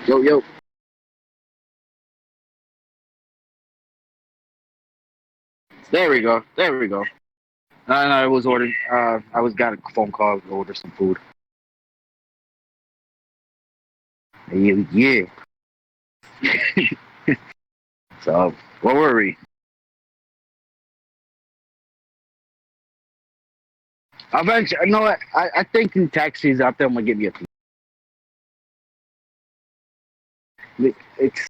Yo, yo. There we go. There we go. No, I was ordering. I was got a phone call to order some food. Yeah, yeah. So, what were we? Eventually, you know what? I think in taxis out there, I'm gonna give you a. It's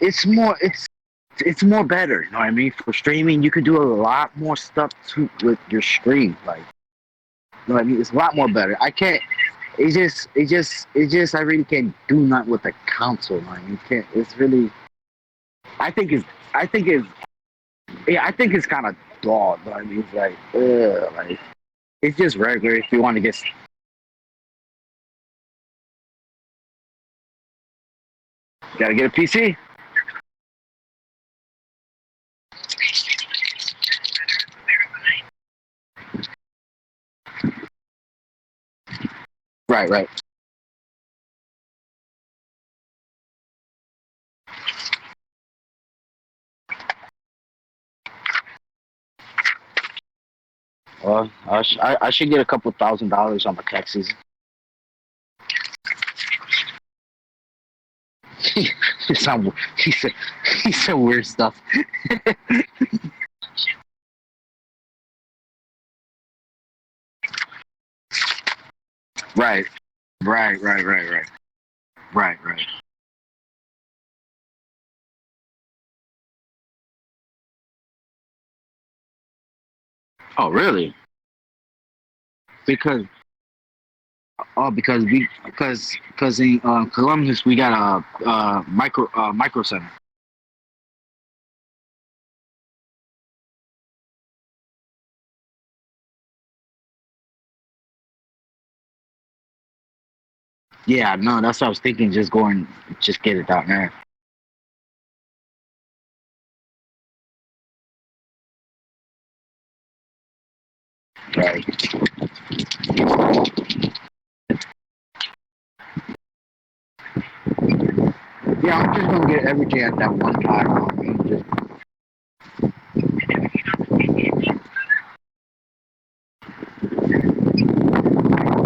it's more better. You know what I mean? For streaming, you could do a lot more stuff too with your stream. Like, you know what I mean? It's a lot more better. I can't. It's just. I really can't do nothing with the console. Man. You can't. It's really. I think it's. I think it's. Yeah, I think it's kind of dull. You know what I mean? It's like, like it's just regular. If you want to get. Gotta get a PC. Right, right. I should get a couple $1,000 on my taxes. Some he said weird stuff. Right, right. Right, right. Oh, really? Because because in Columbus we got a micro center. Yeah, no, that's what I was thinking. Just get it down there. Right. Yeah, I'm just gonna get everything at that one time. I mean, just,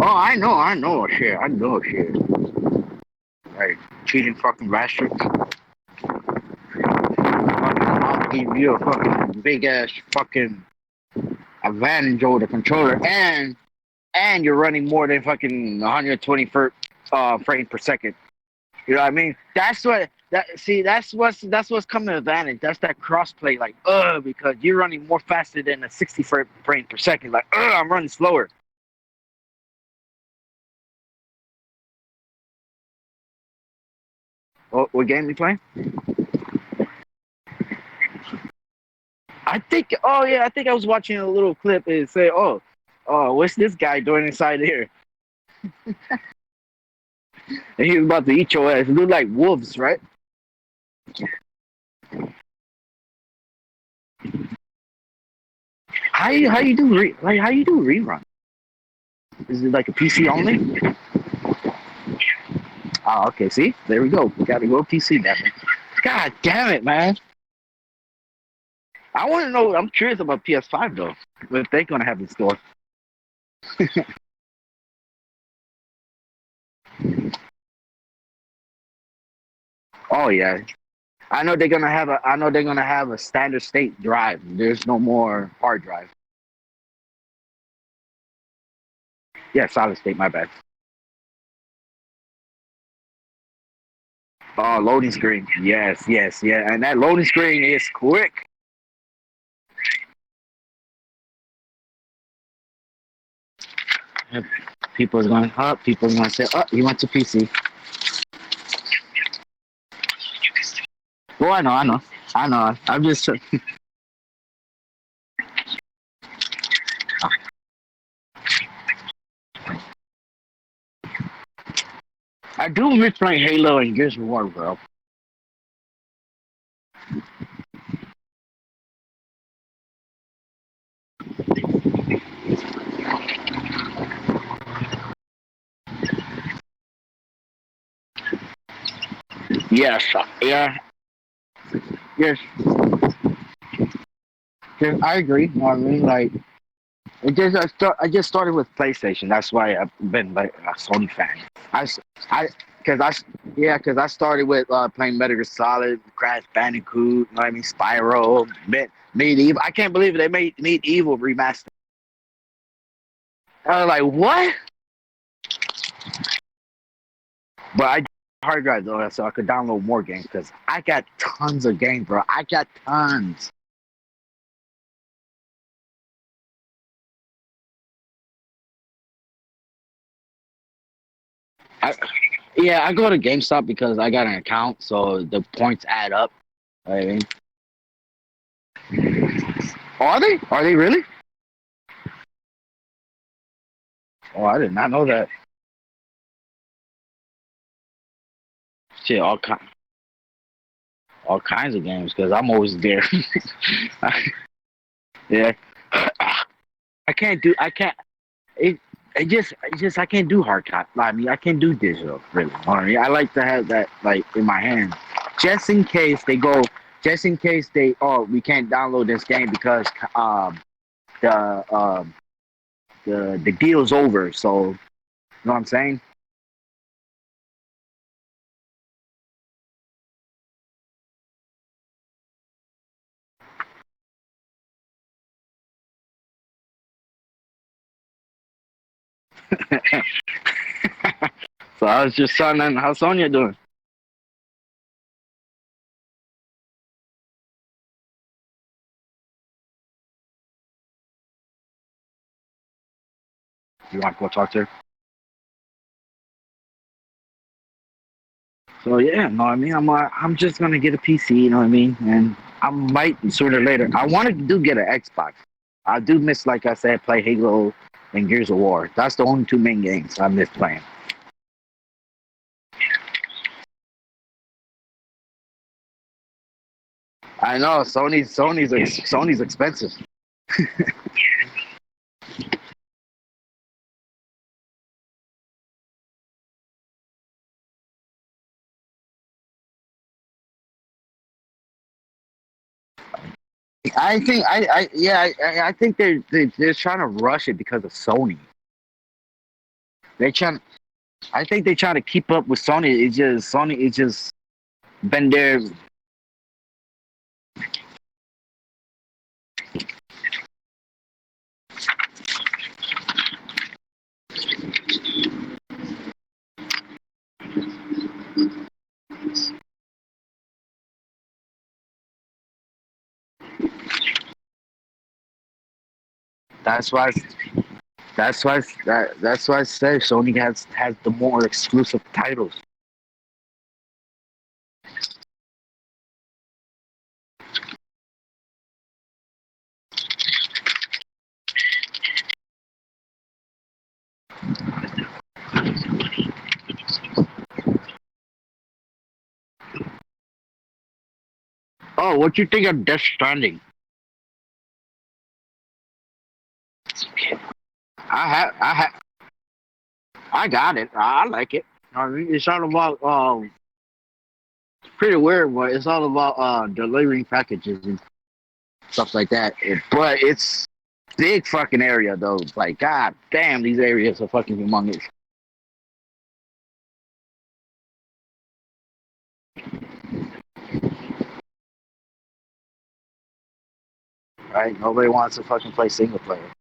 oh, I know shit. Right, cheating fucking bastard. I'll give you a fucking big ass fucking advantage over the controller, and you're running more than fucking 120 frame per second. You know what I mean? That's what that see. That's what's coming to advantage. That's that crossplay. Like, because you're running more faster than a 60 frame per second. Like, I'm running slower. What game you playing? I think. Oh yeah, I think I was watching a little clip and say, what's this guy doing inside here? And he was about to eat your ass. It looked like wolves, right? How you do like how you do rerun? Is it like a PC only? Oh, okay. See, there we go. We got to go PC, damn it. God damn it, man. I want to know. I'm curious about PS5 though. What they gonna have in store? Oh yeah, I know they're gonna have a. I know they're gonna have a standard state drive. There's no more hard drive. Yeah, solid state. My bad. Oh, loading screen. Yes, yes, yeah. And that loading screen is quick. People are going up. People are going to say, "Oh, he went to PC." Well, I know. I'm just. I do miss playing Halo and Gears of War, bro. Yes, yeah, yes, yes, I agree. You know what I mean? Like, I just started with PlayStation. That's why I've been like a Sony fan. I, s- I, cause I, s- yeah, cause I started with playing Metal Gear Solid, Crash Bandicoot. You know what I mean? Spyro, Medieval. I can't believe they made Medieval remastered. I was like, what? But I hard drive though, so I could download more games because I got tons of games, bro. I got tons. I, yeah, I go to GameStop because I got an account, so the points add up. I mean, are they? Are they really? Oh, I did not know that. Shit, all kinds of games because I'm always there. Yeah, I can't do. I can't. It. It just I can't do hard copy. I mean, I can't do digital really. I mean, I like to have that like in my hand, just in case they go. Just in case they. Oh, we can't download this game because the the deal's over. So you know what I'm saying? So how's your son and how's Sonya doing? You want to go talk to her? So yeah, no, I mean, I'm just gonna get a PC, you know what I mean, and I might sooner or later. I wanted to do get an Xbox. I do miss, like I said, play Halo and Gears of War. That's the only two main games I miss playing. I know Sony's expensive. I think I yeah I think they're trying to rush it because of Sony. They trying I think they're trying to keep up with Sony. It's just Sony. It's just been there. That's why that's why I say Sony has the more exclusive titles. Oh, what you think of Death Stranding? I got it. I like it. I mean, it's all about pretty weird, but it's all about delivering packages and stuff like that. But it's big fucking area though. It's like god damn, these areas are fucking humongous. Right? Nobody wants to fucking play single player.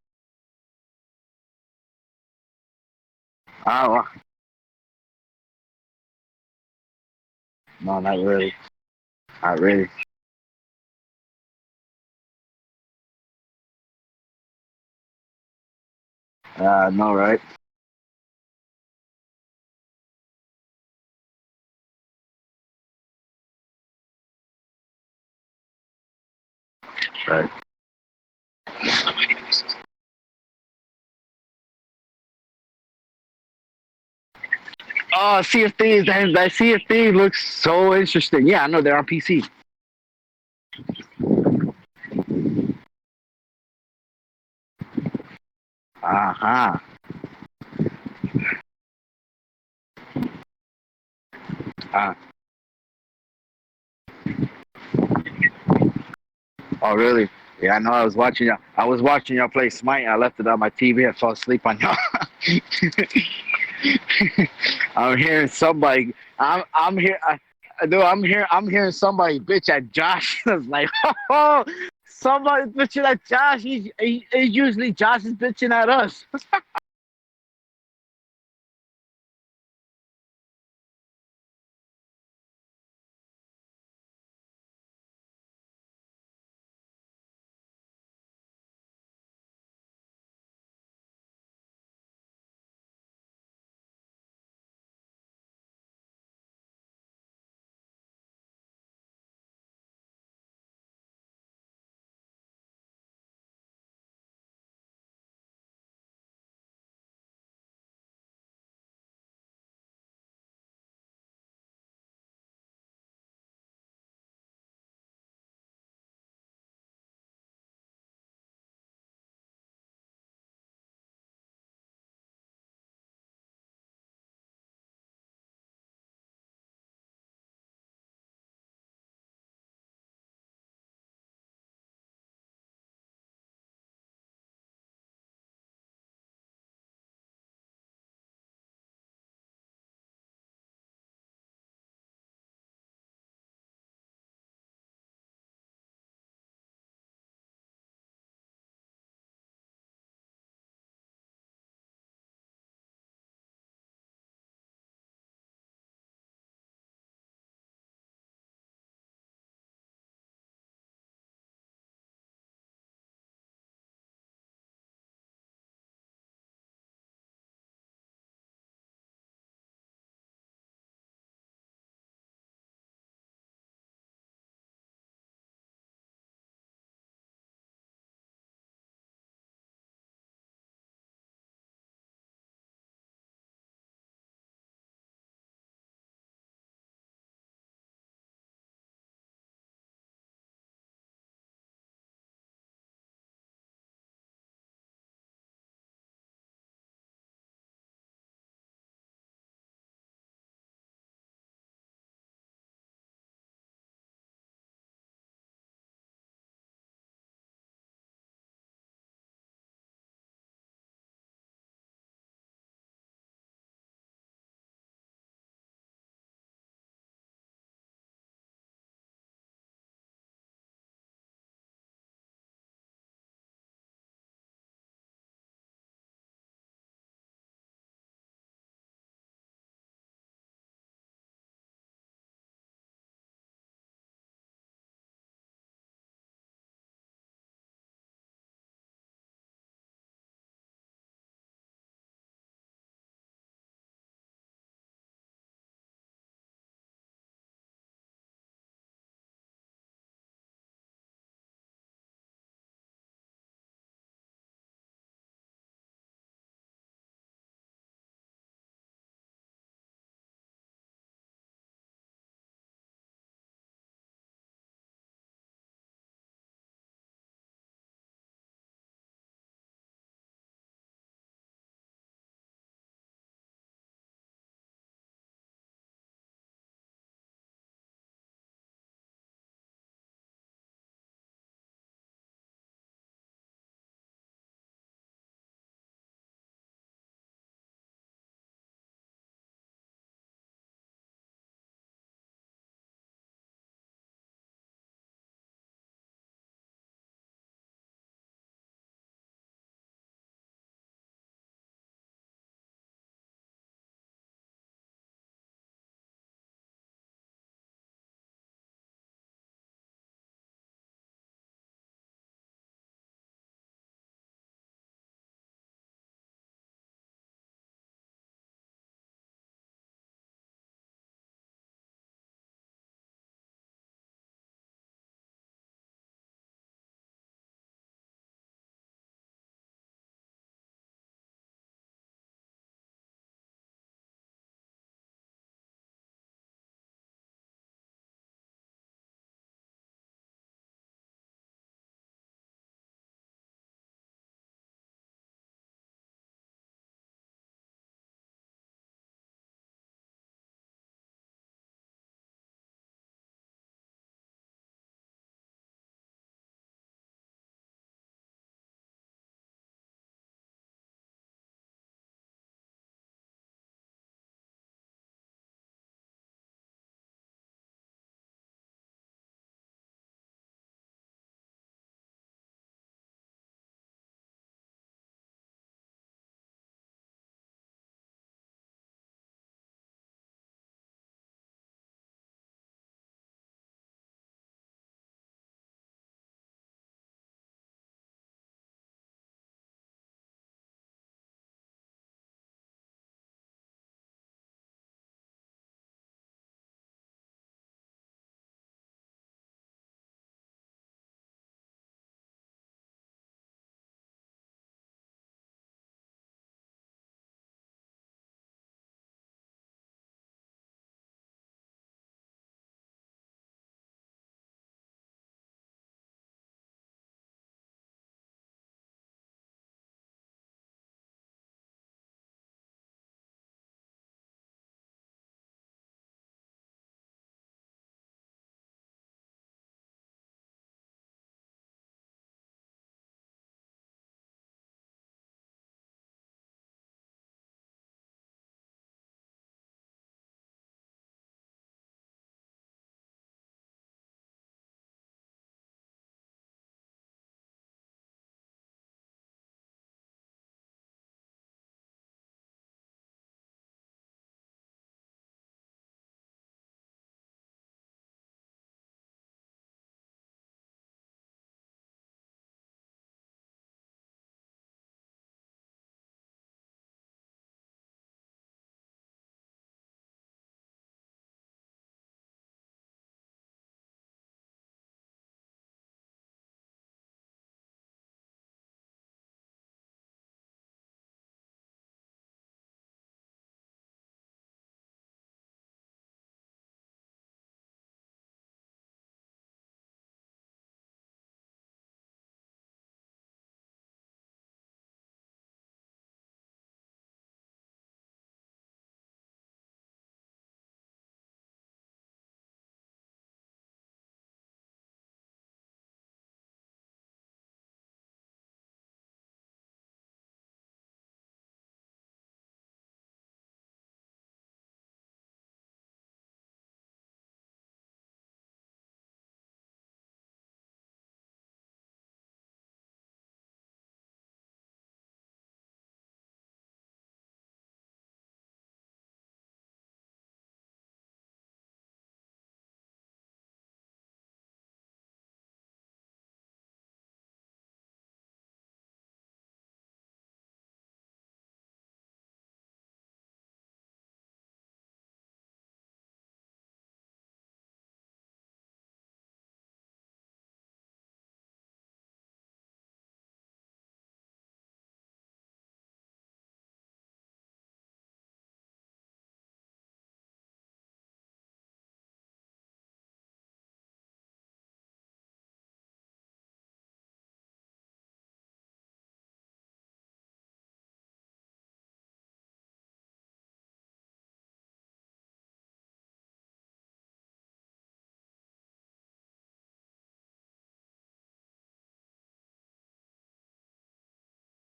Oh, no, not really. Not really. No, right? Right. Oh, Sea of Thieves. That Sea of Thieves looks so interesting. Yeah, I know they're on PC. Uh huh. Uh, Oh, really? Yeah, I know. I was watching y'all. I was watching y'all play Smite. I left it on my TV. I fell asleep on y'all. I'm hearing somebody. I'm here. Dude, I'm hearing somebody bitch at Josh. I was like, oh, somebody bitching at Josh. He's usually Josh is bitching at us.